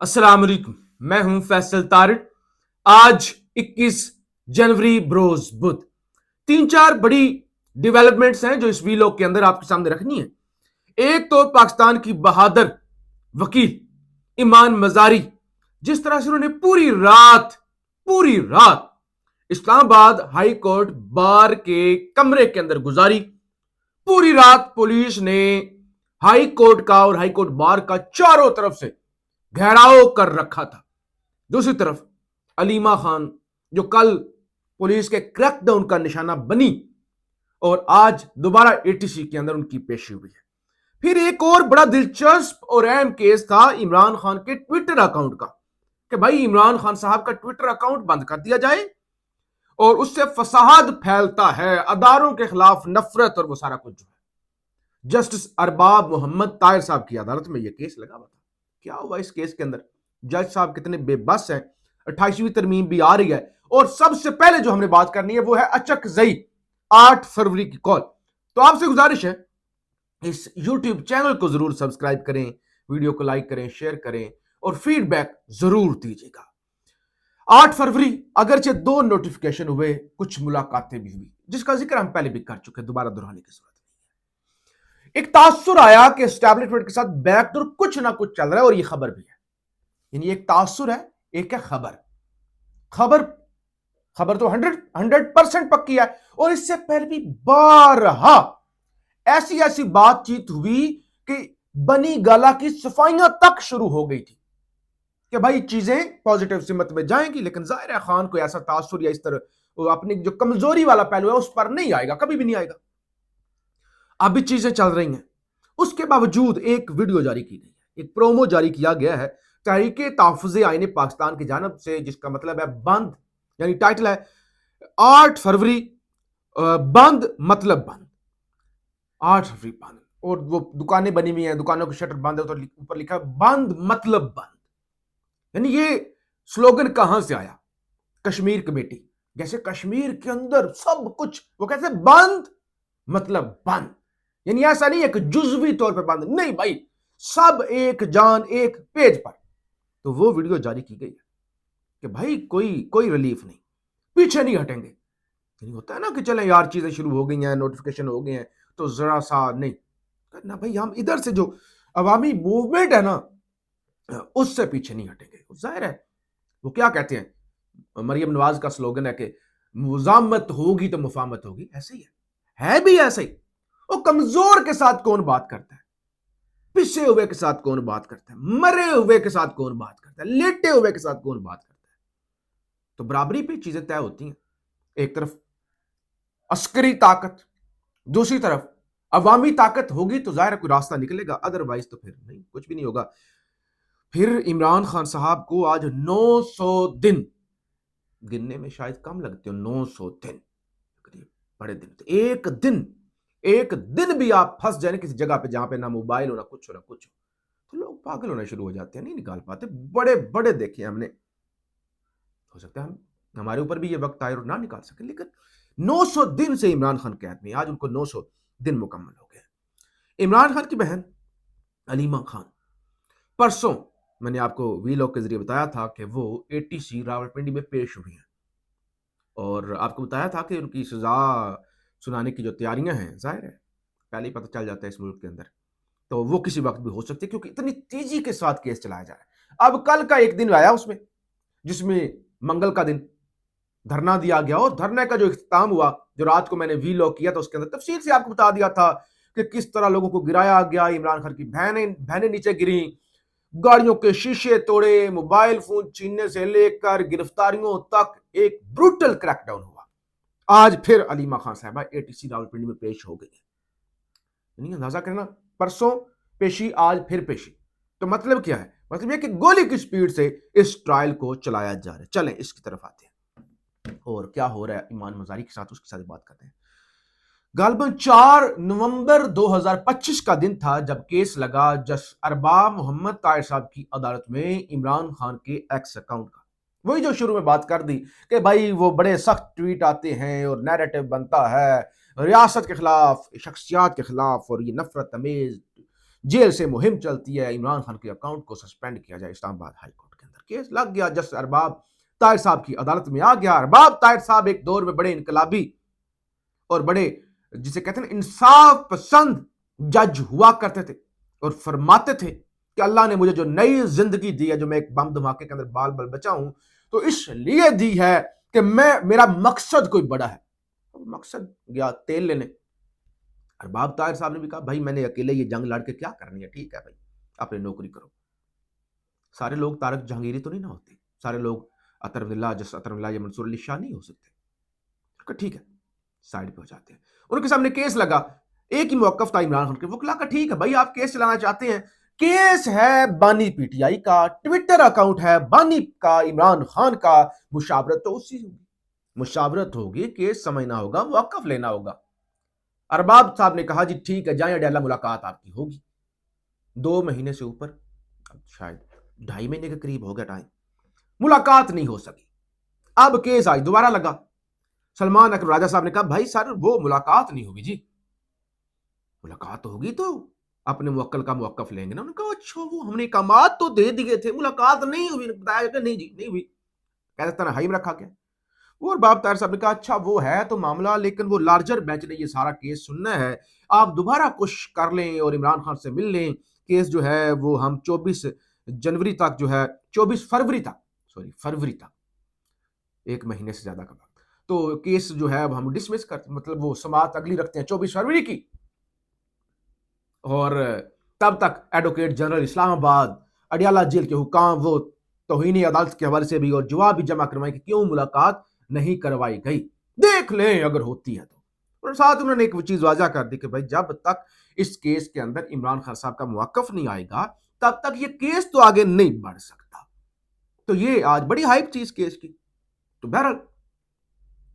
अस्सलाम वालेकुम। मैं हूं फैसल तारिक। आज 21 जनवरी बरोज बुध तीन चार बड़ी डेवलपमेंट्स हैं जो इस वीलॉग के अंदर आपके सामने रखनी है। एक तो पाकिस्तान की बहादुर वकील ईमान मजारी, जिस तरह से उन्होंने पूरी रात इस्लामाबाद हाई कोर्ट बार के कमरे के अंदर गुजारी। पूरी रात पुलिस ने हाई कोर्ट का और हाई कोर्ट बार का चारों तरफ से घेराव कर रखा था। दूसरी तरफ अलीमा खान, जो कल पुलिस के क्रैकडाउन का निशाना बनी और आज दोबारा एटीसी के अंदर उनकी पेशी हुई है। फिर एक और बड़ा दिलचस्प और अहम केस था इमरान खान के ट्विटर अकाउंट का, कि भाई इमरान खान साहब का ट्विटर अकाउंट बंद कर दिया जाए और उससे फसाद फैलता है, अदारों के खिलाफ नफरत और वो सारा कुछ जो है। जस्टिस अरबाब मोहम्मद ताहिर साहब की अदालत में यह केस लगा हुआ था। क्या हुआ इस केस के अंदर? जज साहब कितने बेबस हैं। 28वीं तरमीम भी आ रही है और सबसे पहले जो हमने बात करनी है वो है अचकजई 8 फरवरी की कॉल। तो आपसे गुजारिश है, इस यूट्यूब चैनल को जरूर सब्सक्राइब करें, वीडियो को लाइक करें, शेयर करें और फीडबैक जरूर दीजिएगा। 8 फरवरी अगरचे 2 नोटिफिकेशन हुए, कुछ मुलाकातें भी हुई, जिसका जिक्र हम पहले भी कर चुके, दोबारा दोहराने की जरूरत नहीं है। एक तासुर आया कि एस्टैब्लिशमेंट के साथ बैकडोर कुछ ना कुछ चल रहा है और ये खबर भी है। यानी एक तासुर है, एक है खबर तो 100% पक्की है। और इससे पहले भी बारहा ऐसी बातचीत हुई कि बनी गाला की सफाइयां तक शुरू हो गई थी कि भाई चीजें पॉजिटिव सिमत में जाएंगी, लेकिन जाहिर है खान को ऐसा तासुर या इस तरह अपनी जो कमजोरी वाला पहलू है उस पर नहीं आएगा, कभी भी नहीं आएगा। अभी चीजें चल रही हैं, उसके बावजूद एक वीडियो जारी की गई है, एक प्रोमो जारी किया गया है तहरीके तहफ़्फ़ुज़े आईन पाकिस्तान की जानब से, जिसका मतलब है बंद, यानी टाइटल है 8 फरवरी बंद मतलब बंद। 8 फरवरी बंद, और वो दुकानें बनी हुई हैं, दुकानों के शटर बंद है तो ऊपर लिखा है बंद मतलब बंद। यानी ये स्लोगन कहां से आया? कश्मीर कमेटी, जैसे कश्मीर के अंदर सब कुछ वो कहते हैं बंद मतलब बंद। यानी ऐसा नहीं है कि जुज़वी तौर पर बंद, नहीं भाई, सब एक जान एक पेज पर। तो वो वीडियो जारी की गई है कि भाई कोई रिलीफ नहीं, पीछे नहीं हटेंगे। नहीं होता है ना कि चलें यार चीजें शुरू हो गई हैं, नोटिफिकेशन हो गए हैं तो जरा सा नहीं करना भाई, हम इधर से जो अवामी मूवमेंट है ना उससे पीछे नहीं हटेंगे। जाहिर है वो क्या कहते हैं, मरियम नवाज का स्लोगन है कि मुजामत होगी तो मुफामत होगी। ऐसे ही है भी ऐसे ही। वो कमजोर के साथ कौन बात करता है, पिसे हुए के साथ कौन बात करता है, मरे हुए के साथ कौन बात करता है, लेटे हुए के साथ कौन बात करता है। तो बराबरी पे चीजें तय होती हैं। एक तरफ अस्करी ताकत, दूसरी तरफ अवामी ताकत होगी तो जाहिर कोई रास्ता निकलेगा, अदरवाइज तो फिर नहीं, कुछ भी नहीं होगा। फिर इमरान खान साहब को आज 900 दिन गिनने में शायद कम लगते हो, 900 दिन बड़े दिन। तो एक दिन भी आप फंस जाए किसी जगह पे जहां पे ना मोबाइल हो ना कुछ हो ना कुछ हो, तो लोग पागल होना शुरू हो जाते हैं, नहीं निकाल पाते। बड़े बड़े देखे हमने, हो सकता है हम हमारे ऊपर भी ये वक्त आए और ना निकाल सके, लेकिन 900 दिन से इमरान खान कैद में, आज उनको 900 दिन मुकम्मल हो गए। इमरान खान की बहन अलीमा खान, परसों मैंने आपको वीलॉग के जरिए बताया था कि वो एटीसी रावलपिंडी में पेश हुई हैं और आपको बताया था कि उनकी सजा सुनाने की जो तैयारियां हैं, जाहिर है पहले ही पता चल जाता है इस मुल्क के अंदर, तो वो किसी वक्त भी हो सकती है क्योंकि इतनी तेजी के साथ केस चलाया जा रहा है। अब कल का एक दिन आया उसमें, जिसमें मंगल का दिन धरना दिया गया और धरने का जो इख्तिताम हुआ, जो रात को मैंने वीलॉग किया था उसके अंदर तफसील से आपको बता दिया था कि किस तरह लोगों को गिराया गया। इमरान खान की बहनें नीचे गिरी, गाड़ियों के शीशे तोड़े, मोबाइल फोन छीनने से लेकर गिरफ्तारियों तक एक ब्रूटल क्रैकडाउन हुआ। आज फिर अलीमा खान साहबा एटीसी रावलपिंडी में पेश हो गई। अंदाजा करना, परसों पेशी, आज फिर पेशी। तो मतलब क्या है? मतलब यह कि गोली की स्पीड से इस ट्रायल को चलाया जा रहा है। चलें इसकी तरफ आते हैं और क्या हो रहा है ईमान मजारी के साथ, उसके साथ बात करते हैं। गालबन 4 नवंबर 2025 का दिन था जब केस लगा जस्टिस अरबाब मोहम्मद ताहिर साहब की अदालत में इमरान खान के एक्स अकाउंट का। वही जो शुरू में बात कर दी कि भाई वो बड़े सख्त ट्वीट आते हैं और नैरेटिव बनता है रियासत के खिलाफ, शख्सियात के खिलाफ, और ये नफरत अमेज जेल से मुहिम चलती है, इमरान खान के अकाउंट को सस्पेंड किया जाए। इस्लामाबाद हाई कोर्ट के अंदर केस लग गया, जस्टिस अरबाब ताहिर साहब की अदालत में आ गया। अरबाब ताहिर साहब एक दौर में बड़े इनकलाबी और बड़े जिसे कहते हैं इंसाफ पसंद जज हुआ करते थे और फरमाते थे कि अल्लाह ने मुझे जो नई जिंदगी दी है, जो मैं एक बम धमाके के अंदर बाल बाल बचा हूं, तो इसलिए दी है कि मेरा मकसद कोई बड़ा है। मकसद गया तेल लेने। अरबाब ताहिर साहब ने भी कहा भाई मैंने अकेले ये जंग लड़ के क्या करनी है, ठीक है भाई अपनी नौकरी करो। सारे लोग तारक जहांगीरी तो नहीं ना होते, सारे लोग अतरविल्ला जस अतरविल्ला या मंसूर अली शाह नहीं हो सकते। ठीक है, साइड पे हो जाते हैं। उनके सामने केस लगा, एक ही मौकफ था इमरान खान के। वकला का ठीक है भाई आप केस चलाना चाहते हैं, केस है बानी पीटीआई का, ट्विटर अकाउंट है बानी का, इमरान खान का, मुशावरत तो उसी होगी, मुशावरत होगी, केस समझना होगा, मौकफ लेना होगा। अरबाब साहब ने कहा जी ठीक है जाए अडेला, मुलाकात आपकी होगी। 2 महीने से ऊपर, शायद 2.5 महीने के करीब हो गया टाइम, मुलाकात नहीं हो सकी। अब केस आज दोबारा लगा। सलमान अकबर राजा साहब ने कहा भाई सर वो मुलाकात नहीं होगी जी, मुलाकात होगी तो अपने मुवक्किल का मुवक्कफ लेंगे ना। उन्होंने कहा अच्छा वो हमने कामात तो दे दिए थे, मुलाकात नहीं हुई, बताया कि नहीं जी नहीं हुई, कहते तनहाई में रखा गया। और बाब ताहिर साहब ने कहा अच्छा वो है तो मामला, लेकिन वो लार्जर बेंच ने ये सारा केस सुनना है, आप दोबारा कोशिश कर लें और इमरान खान से मिल लें। केस जो है वो हम 24 जनवरी तक जो है 24 फरवरी तक, सॉरी फरवरी तक, 1 महीने से ज्यादा का वक्त, तो केस जो है अब हम डिसमिस करते, मतलब वो समाअत अगली रखते हैं 24 फरवरी की। और तब तक advocate general Islamabad Adiala jail के हुकाम वो तौहीन अदालत के हवाले से भी और जवाब भी जमा करवाएं कि क्यों मुलाकात नहीं करवाई गई, देख लें अगर होती है तो। और साथ उन्होंने एक चीज वाजा कर दी कि भाई जब तक इस केस के अंदर इमरान खान साहब का मुवक्कफ नहीं आएगा तब तक ये केस तो आगे नहीं बढ़ सकता। तो ये आज बड़ी हाइप थी इस केस की। तो बहरहाल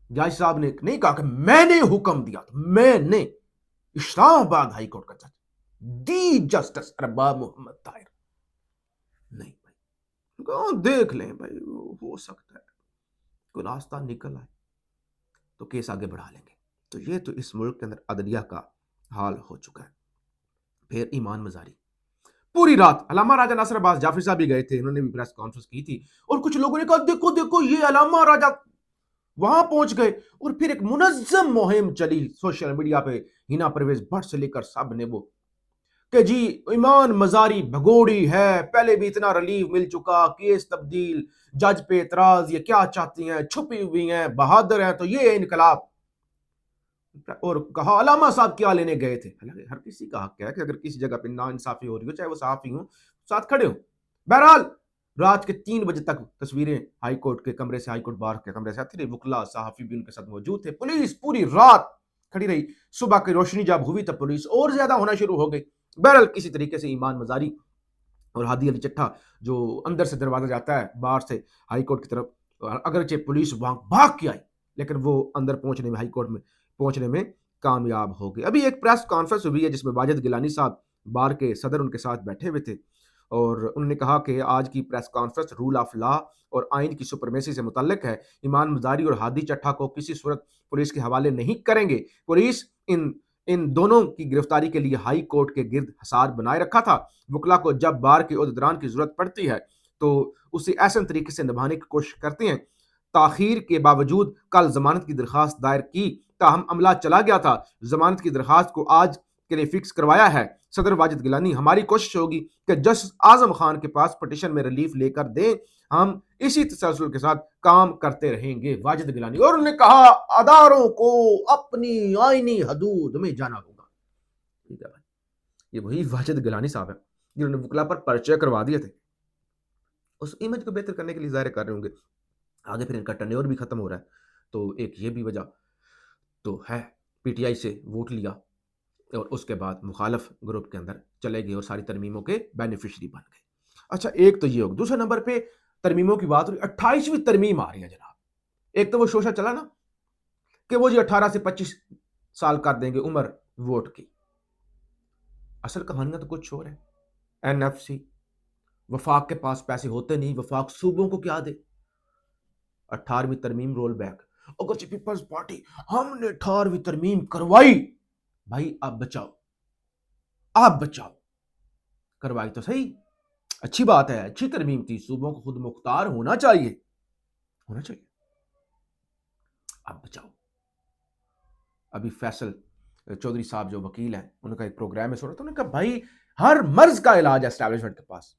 जज साहब ने नहीं कहा कि मैंने हुक्म दिया था, मैंने, इस्लामाबाद हाई कोर्ट का जज दी जस्टिस अरबाब मोहम्मद ताहिर, नहीं भाई देख लें भाई हो सकता है कोई रास्ता निकल आए तो केस आगे बढ़ा लेंगे। तो ये तो इस मुल्क के अंदर अदलिया का हाल हो चुका है। फिर ईमान मजारी पूरी रात, अलामा राजा नासिर अब्बास जाफरी साहब भी गए थे, उन्होंने भी प्रेस कॉन्फ्रेंस की थी और कुछ लोगों ने कहा देखो देखो ये अलामा राजा वहां पहुंच गए। और फिर एक मुनज्जम मुहिम चली सोशल मीडिया पे, हिना परवेज भट्ट से लेकर सब ने वो कि जी ईमान मजारी भगोड़ी है, पहले भी इतना रिलीफ मिल चुका, केस तब्दील, जज पे एतराज, ये क्या चाहती हैं, छुपी हुई हैं, बहादुर हैं, तो ये इनकलाब। और कहा अलामा साहब क्या लेने गए थे। हर किसी का हक है कि अगर किसी जगह पे ना इंसाफी हो रही हो, चाहे वो सहाफी हो, साथ खड़े हो। बहरहाल रात के 3 बजे तक तस्वीरें हाई कोर्ट के कमरे से, हाई कोर्ट बार के कमरे से आती रही, वकला सहाफी भी उनके साथ मौजूद थे, पुलिस पूरी रात खड़ी रही। सुबह की रोशनी जब हुई तब पुलिस और ज्यादा होना शुरू हो गई। बहरहाल किसी तरीके से ईमान मजारी और हादी अली चट्ठा जो अंदर से दरवाजा जाता है बाहर से हाई कोर्ट की तरफ, अगरचे पुलिस वहां भाग के आई लेकिन वो अंदर पहुंचने में, हाई कोर्ट में पहुंचने में कामयाब हो गए। अभी एक प्रेस कॉन्फ्रेंस हुई है जिसमें वाजिद गिलानी साहब बार के सदर उनके साथ बैठे हुए थे और उन्होंने कहा कि आज की press conference rule of law और आइन की सुपरमेसी से मुतल्लिक है। ईमान मजारी और हादी चट्ठा को किसी सूरत पुलिस के हवाले नहीं करेंगे। पुलिस इन इन दोनों की गिरफ्तारी के लिए हाई कोर्ट के गिर्द हसार बनाए रखा था। वकला को जब बार के उहदेदारान की जरूरत पड़ती है तो उसे ऐसे तरीके से निभाने की कोशिश करते हैं। ताखीर के बावजूद कल जमानत की दरखास्त दायर की, ताहम अमला चला गया था, जमानत की दरखास्त को आज के लिए फिक्स करवाया है। सदर वाजिद गिलानी, हमारी कोशिश होगी कि जस्टिस आजम खान के पास पिटीशन में रिलीफ लेकर दें, हम इसी तसलसल के साथ काम करते रहेंगे। वाजिद गिलानी और उन्होंने कहा अदारों को अपनी आईनी हदूद में जाना होगा। ठीक है भाई, ये वही वाजिद गिलानी साहब है जिन्होंने वकला पर पर्चे करवा दिए थे। उस इमेज को बेहतर करने के लिए जाहिर कर रहे होंगे, आगे फिर इनका टर्नओवर भी खत्म हो रहा है तो एक ये भी वजह तो है। पीटीआई से वोट लिया और उसके बाद मुखालफ ग्रुप के अंदर चले गए और सारी तरमीमों के बेनिफिशरी बन गए। अच्छा एक तो ये हो, दूसरे नंबर पे तरमीमों की बात हो रही, 28वीं तरमीम आ रही है जनाब। एक तो वो शोशा चला ना कि वो जी 18 से 25 साल कर देंगे उम्र वोट की, असल कहानियां तो कुछ और है। एनएफसी वफाक के पास पैसे होते नहीं, वफाक सूबों को क्या दे। 18वीं तरमीम रोल बैक, अगर पीपल्स पार्टी हमने 18वीं तरमीम करवाई, भाई आप बचाओ, आप बचाओ। کروائی تو صحیح، اچھی بات ہے، اچھی ترمیم تھی، صوبوں کو خود مختار ہونا چاہیے، ہونا چاہیے۔ اب بچاؤ، ابھی فیصل چودھری صاحب جو وکیل ہیں، ان کا ایک پروگرام میں سن رہا تھا، انہوں نے کہا بھائی ہر مرض کا علاج ہے اسٹیبلشمنٹ کے پاس،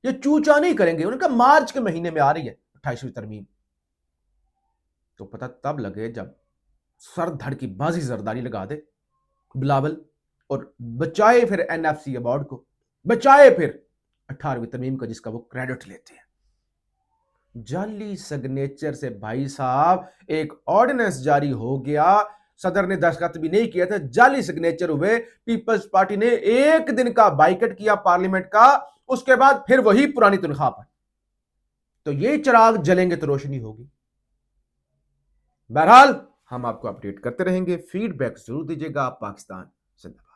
یہ چوچا نہیں کریں گے۔ انہوں نے کہا مارچ کے مہینے میں آ رہی ہے 28ویں ترمیم، تو پتہ تب لگے جب سر دھڑ کی بازی زرداری لگا دے بلاول اور بچائے پھر این ایف سی ایوارڈ کو، بچائے پھر 18ویں ترمیم کا جس کا وہ کریڈٹ لیتے ہیں۔ جعلی سگنیچر سے بھائی صاحب ایک آرڈیننس جاری ہو گیا، صدر نے دستخط بھی نہیں کیا تھا، جعلی سگنیچر ہوئے، پیپلز پارٹی نے ایک دن کا بائیکٹ کیا پارلیمنٹ کا، اس کے بعد پھر وہی پرانی تنخواہ پر۔ تو یہ چراغ جلیں گے تو روشنی ہوگی۔ بہرحال ہم آپ کو اپڈیٹ کرتے رہیں گے، فیڈ بیک ضرور دیجیے گا۔ پاکستان زندہ باد۔